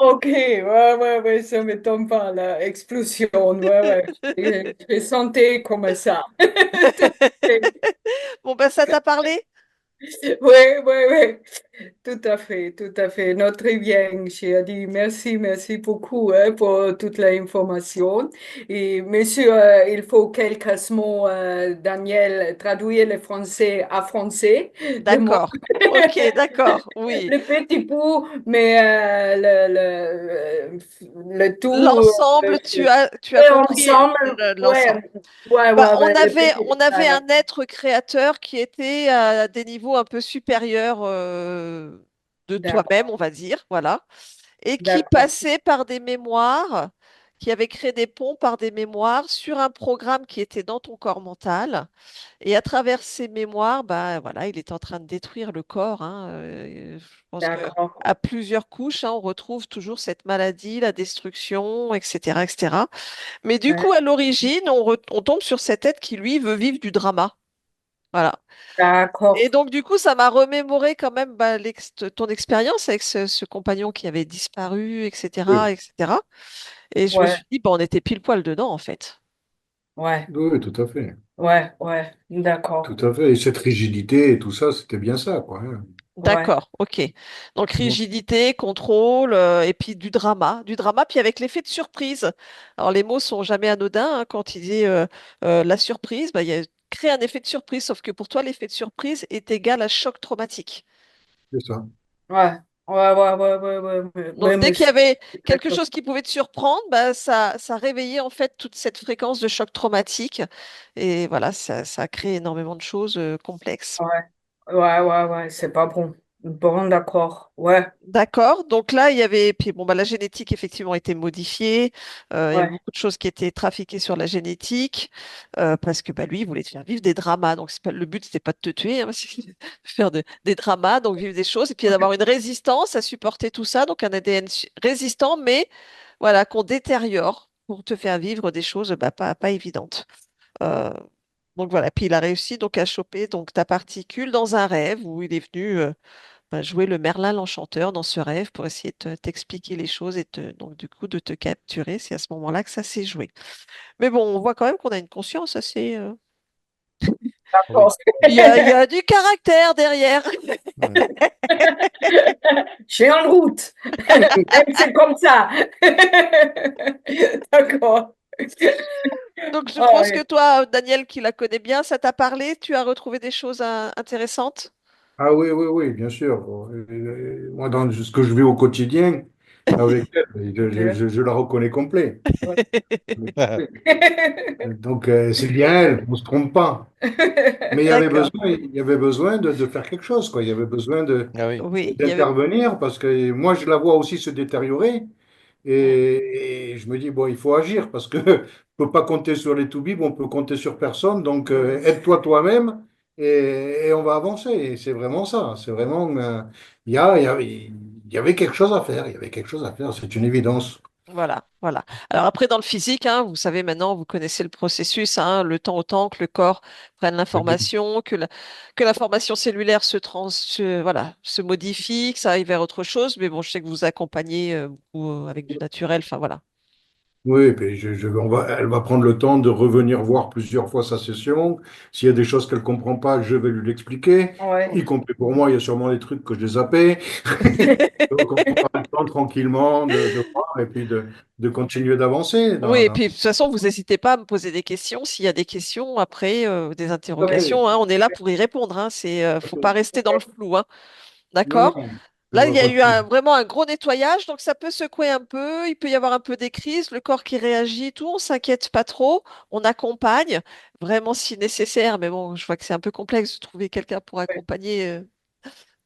Ok, ouais, ouais, ouais, ça m'étonne pas, la explosion. Ouais, ouais. Je sentais comme ça. Tout à fait. Bon, ben, ça t'a parlé? Oui, oui, oui. Tout à fait, tout à fait. Non, très bien. J'ai dit merci, merci beaucoup pour toute l'information. Et monsieur, il faut quelques mots, Daniel, traduire le français à français, des mots. D'accord. Ok, d'accord. Oui. Le petit bout, mais le tout, L'ensemble, tu as et compris ensemble, l'ensemble. ouais, ouais, Bah, ouais, ouais, le petit on avait détail. un être créateur qui était à des niveaux un peu supérieurs de toi-même, D'accord, on va dire, voilà, et qui d'accord, passait par des mémoires, qui avait créé des ponts par des mémoires sur un programme qui était dans ton corps mental. Et à travers ces mémoires, bah, voilà, il est en train de détruire le corps, hein. Je pense que d'accord, à plusieurs couches, hein, on retrouve toujours cette maladie, la destruction, etc., etc. Mais du ouais, coup, à l'origine, on tombe sur cet être qui, lui, veut vivre du drama. Voilà. Et d'accord. donc, du coup, ça m'a remémoré quand même bah, ton expérience avec ce compagnon qui avait disparu, etc., Oui, etc. Et je me Ouais, suis dit, bah, on était pile poil dedans, en fait. ouais, oui, oui, tout à fait. ouais, ouais, Tout d'accord. à fait. Et cette rigidité et tout ça, c'était bien ça, quoi, hein. Ouais, D'accord, ok. Donc Bon, rigidité, contrôle, et puis du drama, puis avec l'effet de surprise. Alors les mots sont jamais anodins, hein, quand il dit la surprise, bah, il y a créer un effet de surprise, sauf que pour toi, l'effet de surprise est égal à choc traumatique. c'est ça. ouais, ouais, ouais, ouais, ouais, ouais, ouais, ouais, Donc dès qu'il y monsieur. avait quelque chose qui pouvait te surprendre, bah, ça réveillait en fait toute cette fréquence de choc traumatique. Et voilà, ça a créé énormément de choses complexes. Ouais, ouais, ouais, ouais, c'est pas bon. Bon, d'accord. Ouais, D'accord. Donc là, il y avait, puis bon, bah, la génétique effectivement était modifiée. Il y avait ouais, beaucoup de choses qui étaient trafiquées sur la génétique parce que bah, lui, il voulait te faire vivre des dramas. Donc c'est pas, le but, c'était pas de te tuer, hein, c'est de faire des dramas, donc vivre des choses et puis d'avoir une résistance à supporter tout ça. Donc un ADN résistant, mais voilà, qu'on détériore pour te faire vivre des choses bah, pas évidentes. Euh, donc voilà. Puis il a réussi donc à choper donc ta particule dans un rêve où il est venu. Bah, jouer le Merlin l'Enchanteur dans ce rêve pour essayer de t'expliquer les choses et donc du coup de te capturer. C'est à ce moment-là que ça s'est joué. Mais bon, on voit quand même qu'on a une conscience assez. d'accord. Oui. Mm. Il y a du caractère derrière. Ouais. J'ai en route. Même c'est comme ça. D'accord. Donc je Ah, pense que ouais. toi, Daniel, qui la connais bien, ça t'a parlé. Tu as retrouvé des choses intéressantes. Ah oui, oui, oui, bien sûr. Moi, dans ce que je vis au quotidien avec elle, je la reconnais complet. Ouais. Donc, c'est bien elle, on ne se trompe pas. Mais D'accord. il y avait besoin de faire quelque chose, quoi. Il y avait besoin Ah oui. Oui, il y avait. d'intervenir parce que moi, je la vois aussi se détériorer. Mm. Et je me dis, bon, il faut agir parce que on peut pas compter sur les toubibs, on peut compter sur personne. Donc, aide-toi toi-même et on va avancer. Et c'est vraiment ça. C'est vraiment, il y avait quelque chose à faire. Il y avait quelque chose à faire. C'est une évidence. Voilà, voilà. Alors après, dans le physique, hein, vous savez maintenant, vous connaissez le processus, hein, le temps au temps que le corps prenne Oui, l'information, que l'information cellulaire voilà, se modifie, que ça aille vers autre chose. Mais bon, je sais que vous accompagnez beaucoup avec du naturel. Enfin voilà. Oui, puis elle va prendre le temps de revenir voir plusieurs fois sa session. S'il y a des choses qu'elle comprend pas, je vais lui l'expliquer. Ouais. Y compris pour moi, il y a sûrement des trucs que je les zappés. Donc, on prend le temps tranquillement de voir et puis de continuer d'avancer. Oui, et puis de toute façon, vous n'hésitez pas à me poser des questions. S'il y a des questions après, des Oui, interrogations, hein, on est là pour y répondre. Hein. Faut pas rester dans le flou. Hein. non, D'accord? non, Là, on il va y a pas eu tout. vraiment un gros nettoyage, donc ça peut secouer un peu. Il peut y avoir un peu des crises, le corps qui réagit, tout. On s'inquiète pas trop. On accompagne vraiment si nécessaire. Mais bon, je vois que c'est un peu complexe de trouver quelqu'un pour accompagner.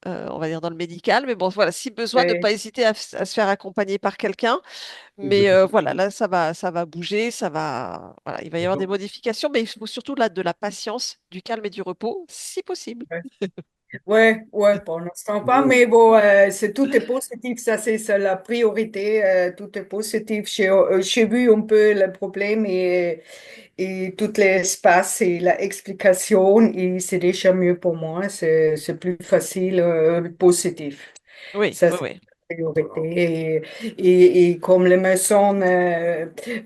On va dire dans le médical, mais bon, voilà, si besoin, ne Ouais. pas hésiter à se faire accompagner par quelqu'un. Mais Exactement. voilà, là, ça va bouger, voilà, il va y avoir des modifications, mais il faut surtout là, de la patience, du calme et du repos, si possible. Ouais, ouais, pour l'instant pas, Oui, mais bon, tout est positif, ça c'est ça, la priorité, tout est positif. J'ai vu un peu le problème et tout l'espace et l'explication, et c'est déjà mieux pour moi, c'est plus facile, positif. Oui, Ça, oui, c'est oui. la priorité. Et comme les maisons,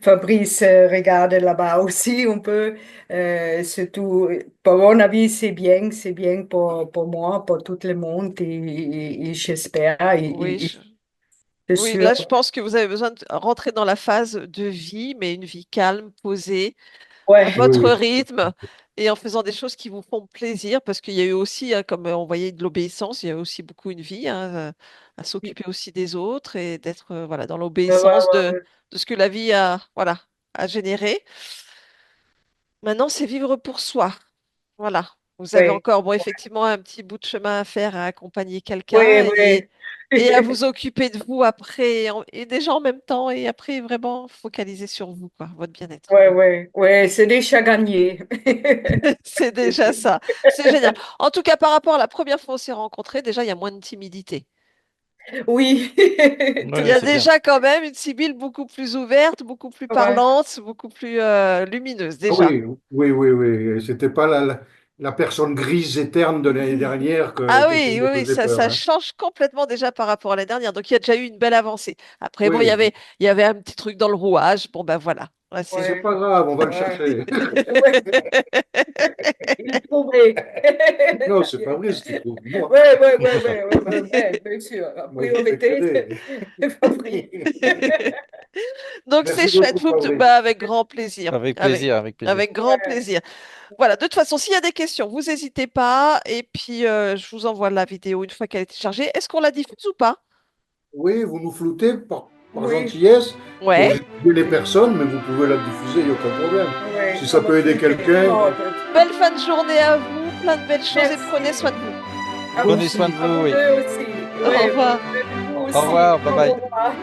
Fabrice regarde là-bas aussi un peu, c'est tout. Pour mon avis, c'est bien pour moi, pour tout le monde, et j'espère, Oui, c'est oui, sûr. là, je pense que vous avez besoin de rentrer dans la phase de vie, mais une vie calme, posée, à Ouais, votre oui, rythme et en faisant des choses qui vous font plaisir, parce qu'il y a eu aussi, hein, comme on voyait de l'obéissance, il y a aussi beaucoup une vie, hein, à ouais, s'occuper aussi des autres et d'être voilà, dans ouais, l'obéissance ouais, de ce que la vie a, voilà, a généré. Maintenant, c'est vivre pour soi. Voilà. Vous avez ouais, encore, bon, effectivement, un petit bout de chemin à faire à accompagner quelqu'un ouais, ouais, et à ouais, vous occuper de vous après et des gens en même temps et après vraiment focaliser sur vous, quoi, votre bien-être. ouais, ouais, ouais, c'est déjà gagné. C'est déjà ça. C'est génial. En tout cas, par rapport à la première fois où on s'est rencontrés, déjà, il y a moins de timidité. Oui, Il tout y Oui, a c'est bien. déjà quand même une Sibylle beaucoup plus ouverte, beaucoup plus à fait. parlante, beaucoup plus lumineuse, ah déjà. oui, oui, oui, oui. C'était pas la personne grise et terne de l'année dernière Ah qui oui, oui, me oui, faisait ça peur, hein. change complètement déjà par rapport à la dernière. Donc, il y a déjà eu une belle avancée. Après, bon, Oui, il y avait un petit truc dans le rouage. Bon, ben voilà. Ouais, c'est Ouais, pas grave, on va le ouais. chercher. Ouais, il trouvait. Non, c'est pas vrai ce qu'il trouve. Moi, Ouais, ouais, ouais, ouais, ouais, ouais, ouais, bien sûr. La moi, j'y priorité, mettrai. c'est Fabrice. Donc, c'est Merci chouette. beaucoup, Fabrice. Bah, avec grand plaisir. Avec plaisir, avec plaisir. Avec grand Ouais. plaisir. Voilà, de toute façon, s'il y a des questions, vous n'hésitez pas. Et puis, je vous envoie la vidéo une fois qu'elle est téléchargée. Est-ce qu'on la diffuse ou pas? Oui, vous nous floutez par Oui, gentillesse Ouais. pour aider les personnes, mais vous pouvez la diffuser, il n'y a aucun problème. oui, Si on ça va peut aider flouter. quelqu'un, Non, Belle fin de journée à vous. Plein de belles choses et prenez merci. soin de vous. À vous vous, Prenez soin aussi. de à vous, vous oui. deux aussi. Au Oui, revoir. vous Au aussi. revoir, bye Au bye. revoir.